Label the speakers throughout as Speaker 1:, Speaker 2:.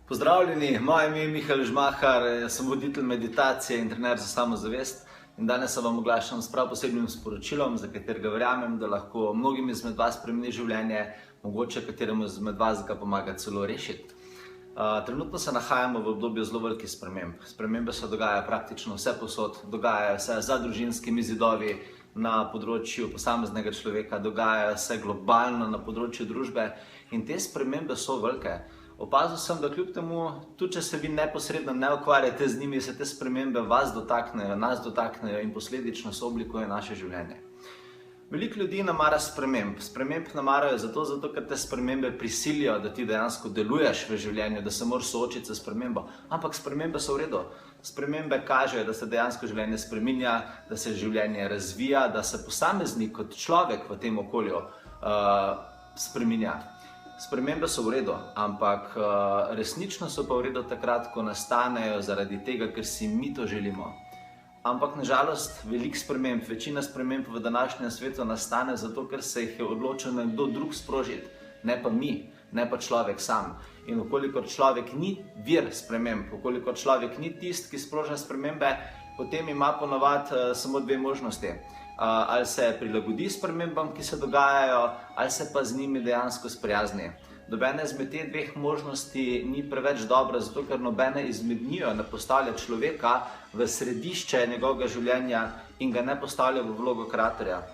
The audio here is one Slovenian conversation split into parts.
Speaker 1: Pozdravljeni, moje ime je Mihael Žmahar, sem voditelj meditacije in trener za samozavest in danes se vam oglašam s prav posebnim sporočilom, za katerega verjamem, da lahko mnogim izmed vas spremeni življenje, mogoče kateremu izmed vas ga pomaga celo rešiti. Trenutno se nahajamo v obdobju zelo velikih sprememb. Spremembe se dogajajo praktično vse povsod, dogajajo se za družinskimi zidovi, na področju posameznega človeka, dogajajo se globalno na področju družbe in te spremembe so velike. Opazil sem, da kljub temu, tudi če se vi neposredno ne ukvarjate z njimi, se te spremembe vas dotaknejo, nas dotaknejo in posledično sooblikujejo naše življenje. Veliko ljudi namara sprememb. Sprememb namarajo zato, ker te spremembe prisilijo, da ti dejansko deluješ v življenju, da se moraš soočiti s spremembo. Ampak spremembe so v redu. Spremembe kažejo, da se dejansko življenje spreminja, da se življenje razvija, da se posameznik kot človek v tem okolju spreminja. Spremembe so v redu, ampak resnično so pa v redu takrat, ko nastanejo zaradi tega, ker si mi to želimo. Ampak nažalost, veliko sprememb, večina sprememb v današnjem svetu nastane zato, ker se jih je odločil nekdo drug sprožiti, ne pa mi, ne pa človek sam. In okolikor človek ni vir sprememb, okolikor človek ni tisti, ki sproža spremembe, potem ima ponavadi samo dve možnosti. Ali se prilagodi spremembam, ki se dogajajo, ali se pa z njimi dejansko sprijazni. Nobena izmed teh dveh možnosti ni preveč dobra, zato ker nobena izmed njiju ne postavlja človeka v središče njegovega življenja in ga ne postavlja v vlogo kreatorja.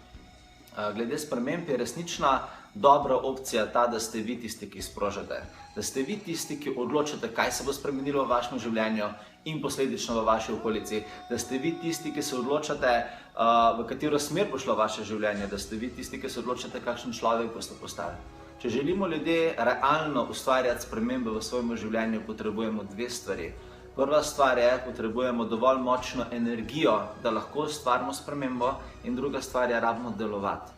Speaker 1: Glede sprememb je resnična dobra opcija ta, da ste vi tisti, ki sprožate. Da ste vi tisti, ki odločate, kaj se bo spremenilo v vašem življenju in posledično v vaši okolici. Da ste vi tisti, ki se odločate, v katero smer bo šlo vaše življenje. Da ste vi tisti, ki se odločate, kakšen človek boste postali. Če želimo ljudje realno ustvarjati spremembe v svojem življenju, potrebujemo dve stvari. Prva stvar je, potrebujemo dovolj močno energijo, da lahko ustvarimo spremembo, in druga stvar je, rabimo delovati.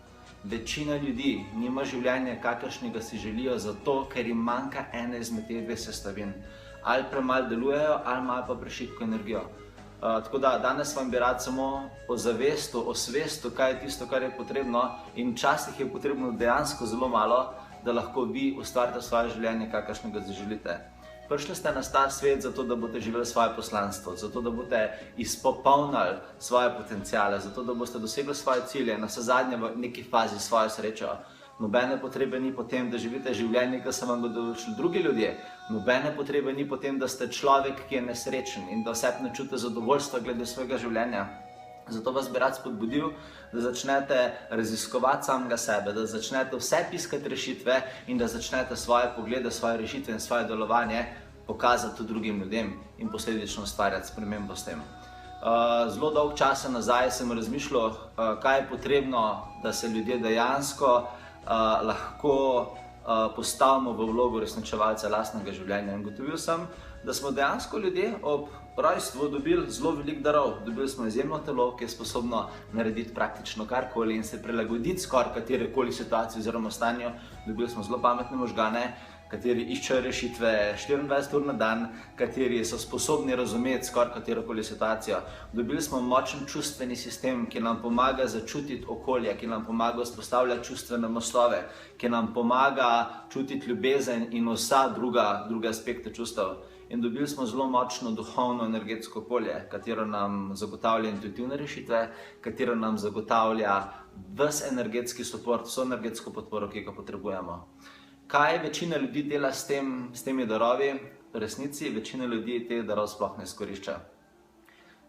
Speaker 1: Večina ljudi nima življenja, kakršnega si želijo, zato ker jim manjka ena izmed teh dveh sestavin. Ali premalo delujejo, ali imajo pa prešibko energijo. Tako da danes vam bi rad samo osvestil, kaj je tisto, kar je potrebno, in včasih je potrebno dejansko zelo malo, da lahko vi ustvarite svoje življenje, kakršnega si želite. Prišli ste na ta svet zato, da boste živeli svoje poslanstvo, zato, da boste izpopolnili svoje potenciale, zato, da boste dosegli svoje cilje, na vsezadnje v neki fazi svojo srečo. Nobene potrebe ni potem, da živite življenje, ki se vam bodo določili drugi ljudje. Nobene potrebe ni potem, da ste človek, ki je nesrečen in da vsep ne čutite zadovoljstva glede svojega življenja. Zato vas bi rad spodbudil, da začnete raziskovati samega sebe, da začnete vse piskati rešitve in da začnete svoje poglede, svoje rešitve in svoje delovanje pokazati tudi drugim ljudem in posledično ustvarjati spremembo s tem. Zelo dolg časa nazaj sem razmišljal, kaj je potrebno, da se ljudje dejansko lahko postavimo v vlogo uresničevalca lastnega življenja. In ugotovil sem, da smo dejansko ljudje ob rojstvu dobili zelo veliko darov. Dobili smo izjemno telo, ki je sposobno narediti praktično karkoli in se prilagoditi skoraj katerekoli situaciji oziroma stanju. Dobili smo zelo pametne možgane, kateri iščejo rešitve 24 ur na dan, kateri so sposobni razumeti skoraj katerokoli situacijo. Dobili smo močen čustveni sistem, ki nam pomaga začutiti okolje, ki nam pomaga vzpostavljati čustvene mostove, ki nam pomaga čutiti ljubezen in vsa druge aspekte čustev. In dobili smo zelo močno duhovno energetsko polje, katero nam zagotavlja intuitivne rešitve, katero nam zagotavlja ves energetski suport, vso energetsko podporo, ki ga potrebujemo. Kaj večina ljudi dela s temi darovi? V resnici večina ljudi teh darov sploh ne izkorišča.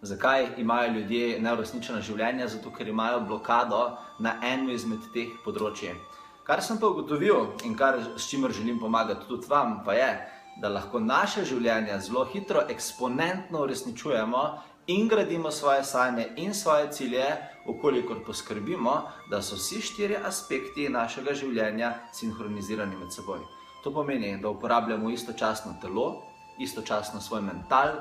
Speaker 1: Zakaj imajo ljudje neuresničena življenja? Zato, ker imajo blokado na eno izmed teh področij. Kar sem pa ugotovil in s čimer želim pomagati tudi vam, pa je, da lahko naše življenje zelo hitro, eksponentno uresničujemo in gradimo svoje sanje in svoje cilje, okolikor poskrbimo, da so vsi 4 aspekti našega življenja sinhronizirani med seboj. To pomeni, da uporabljamo istočasno telo, istočasno svoj mental,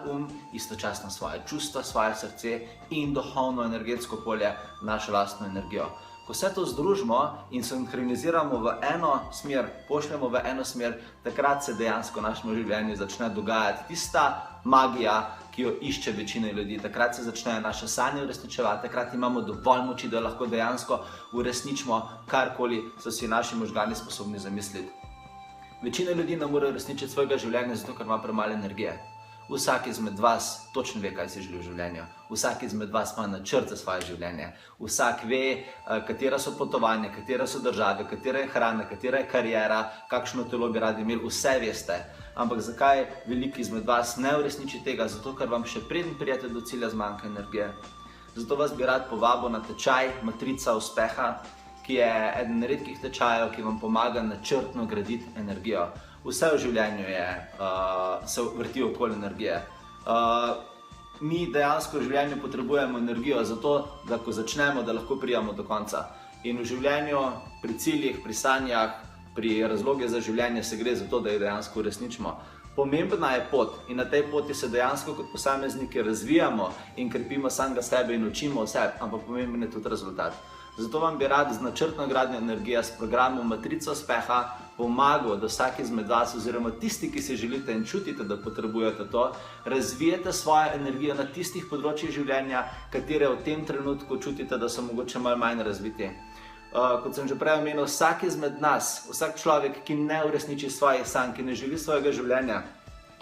Speaker 1: istočasno svoje čustva, svoje srce in duhovno energetsko polje, našo lastno energijo. Ko vse to združimo in sinhroniziramo v eno smer, pošljemo v eno smer, takrat se dejansko v našem življenju začne dogajati tista magija, ki jo išče večina ljudi. Takrat se začnejo naše sanje uresničevati, takrat imamo dovolj moči, da lahko dejansko uresničimo karkoli so si naši možgani sposobni zamisliti. Večina ljudi ne more uresničiti svojega življenja zato, ker ima premalo energije. Vsak izmed vas točno ve, kaj si želi v življenju. Vsak izmed vas ima načrt za svoje življenje. Vsak ve, katera so potovanja, katera so države, katera je hrana, katera je kariera, kakšno telo bi radi imeli, vse veste. Ampak zakaj veliki izmed vas ne uresniči tega? Zato, ker vam še preden prijete do cilja zmanjka energije. Zato vas bi rad povabil na tečaj Matrica uspeha, ki je eden redkih tečajev, ki vam pomaga načrtno graditi energijo. Vse v življenju se vrti okoli energije. Mi dejansko v življenju potrebujemo energijo zato, da ko začnemo, da lahko pridemo do konca. In v življenju, pri ciljih, pri sanjah, pri razlogih za življenje se gre za to, da jih dejansko uresničimo. Pomembna je pot in na tej poti se dejansko kot posamezniki razvijamo in krepimo samega sebe in učimo vse, ampak pomemben je tudi rezultat. Zato vam bi rad z načrtno gradnjo energije s programom Matrica uspeha pomagal, da vsak izmed vas oziroma tisti, ki si želite in čutite, da potrebujete to, razvijete svojo energijo na tistih področjih življenja, katere v tem trenutku čutite, da so mogoče malo manj razviti. Kot sem že prej omenil, vsak izmed nas, vsak človek, ki ne uresniči svojih sanj, ki ne živi svojega življenja,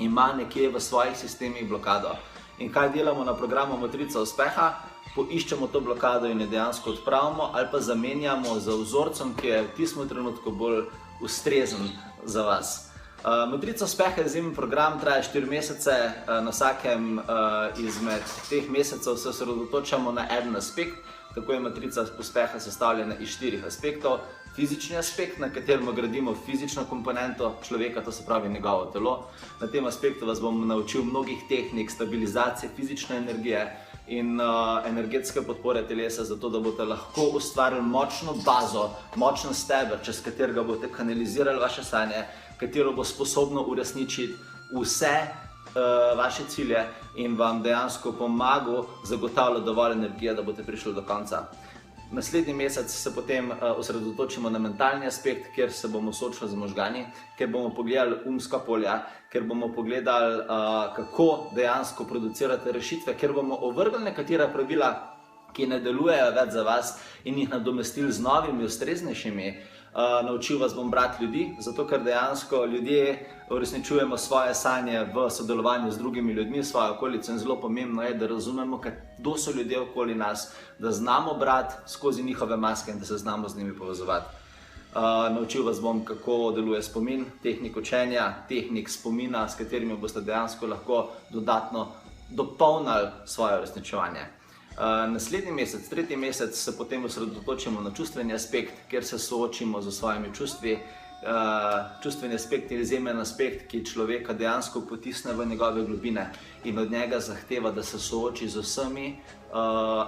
Speaker 1: ima nekje v svojih sistemih blokado. In kaj delamo na programu Matrica uspeha? Poiščemo to blokado in jo dejansko odpravimo ali pa zamenjamo z vzorcem, ki je v tistem trenutku bolj ustrezen za vas. Matrica uspeha je izjemen program, traja 4 mesece. Na vsakem izmed teh mesecev se osredotočamo na en aspekt. Tako je Matrica uspeha sestavljena iz 4 aspektov. Fizični aspekt, na katerem gradimo fizično komponento človeka, to se pravi njegovo telo. Na tem aspektu vas bom naučil mnogih tehnik stabilizacije fizične energije in energetske podpore telesa, zato da boste lahko ustvarili močno bazo, močen steber, čez katerega boste kanalizirali vaše sanje, katero bo sposobno uresničiti vse vaše cilje in vam dejansko pomagal zagotavljati dovolj energije, da boste prišli do konca. Naslednji mesec se potem osredotočimo na mentalni aspekt, kjer se bomo soočili z možgani, kjer bomo pogledali umska polja, kjer bomo pogledali, kako dejansko producirate rešitve, kjer bomo ovrgli nekatera pravila, ki ne delujejo več za vas in jih nadomestili z novimi, ustreznejšimi. Naučil vas bom brati ljudi, zato ker dejansko ljudje uresničujemo svoje sanje v sodelovanju z drugimi ljudmi, svojo okolico in zelo pomembno je, da razumemo, kdo so ljudje okoli nas, da znamo brati skozi njihove maske in da se znamo z njimi povezovati. Naučil vas bom, kako deluje spomin, tehnik učenja, tehnik spomina, s katerimi boste dejansko lahko dodatno dopolnili svoje uresničevanje. Naslednji mesec, 3. mesec, se potem osredotočimo na čustveni aspekt, kjer se soočimo z svojimi čustvi. Čustveni aspekt je izjemen aspekt, ki človeka dejansko potisne v njegove globine in od njega zahteva, da se sooči z vsemi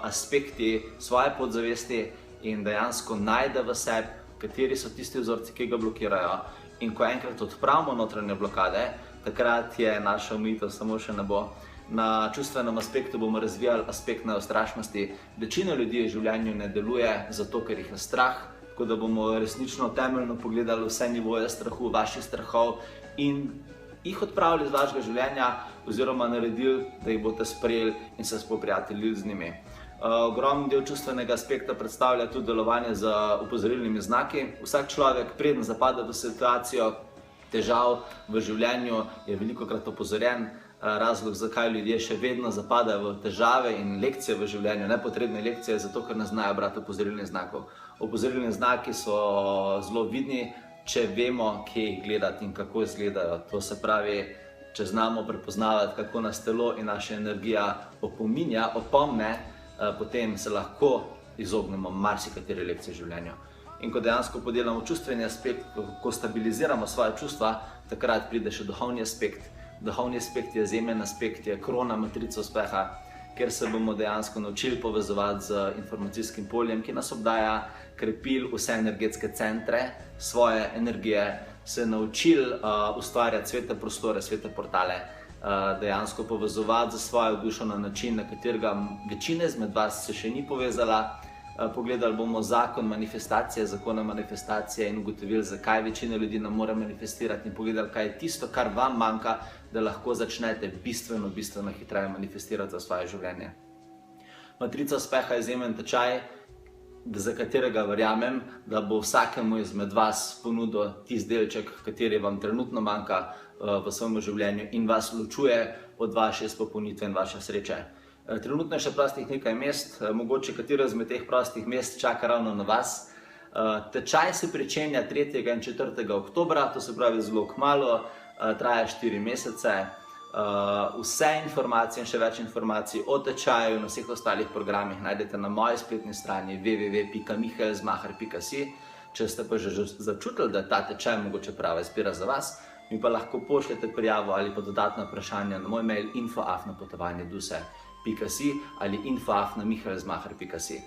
Speaker 1: aspekti svoje podzavesti in dejansko najde v sebi, kateri so tisti vzorci, ki ga blokirajo. In ko enkrat odpravimo notranje blokade, takrat je naša omejitev samo še nebo. Na čustvenem aspektu bomo razvijali aspekt neustrašnosti. Večina ljudi v življenju ne deluje zato, ker jih je strah, tako da bomo resnično temeljno pogledali vse nivoje strahu, vaših strahov in jih odpravili iz vašega življenja oziroma naredili, da jih boste sprejeli in se spoprijateljili z njimi. Ogromen del čustvenega aspekta predstavlja tudi delovanje z opozorilnimi znaki. Vsak človek, preden zapade v situacijo težav v življenju, je velikokrat opozorjen. Razlog, zakaj ljudje še vedno zapadajo v težave in lekcije v življenju, nepotrebne lekcije, zato ker ne znajo brati opozorilnih znakov. Opozorilni znaki so zelo vidni, če vemo, kje jih gledati in kako izgledajo. To se pravi, če znamo prepoznavati, kako nas telo in naša energija opomne, potem se lahko izognemo marsikateri lekciji v življenju. In ko dejansko podelamo čustveni aspekt, ko stabiliziramo svoje čustva, takrat pride še duhovni aspekt. Duhovni aspekt je izjemen aspekt, je krona Matrice uspeha, kjer se bomo dejansko naučili povezovati z informacijskim poljem, ki nas obdaja, krepili vse energetske centre, svoje energije, se naučili ustvarjati svete prostore, svete portale, dejansko povezovati za svojo dušo na način, na katerega večina izmed vas se še ni povezala. Pogledali bomo zakon manifestacije, zakona manifestacije in ugotovili, zakaj večina ljudi ne more manifestirati in pogledali, kaj je tisto, kar vam manjka, da lahko začnete bistveno hitreje manifestirati za svoje življenje. Matrica uspeha je izjemen tečaj, za katerega verjamem, da bo vsakemu izmed vas ponudil tisti delček, kateri vam trenutno manjka v svojem življenju in vas ločuje od vaše izpopolnitve in vaše sreče. Trenutno je še prostih nekaj mest, mogoče katero izmed teh prostih mest čaka ravno na vas. Tečaj se pričenja 3. in 4. oktobra, to se pravi zelo kmalu, traja 4 mesece. Vse informacije in še več informacij o tečaju in vseh ostalih programih najdete na moji spletni strani www.mihaelzmahar.si. Če ste pa že začutili, da je ta tečaj mogoče prava izbira za vas, mi pa lahko pošljete prijavo ali pa dodatna vprašanja na moj mail info@potovanje-duse.si ali info@mihaelzmahar.si.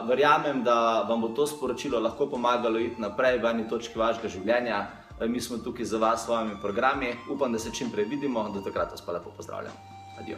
Speaker 1: Verjamem, da vam bo to sporočilo lahko pomagalo iti naprej v eni točki vašega življenja. Mi smo tukaj za vas s svojimi programi. Upam, da se čim prej vidimo. Do takrat vas pa lepo pozdravljam. Adijo.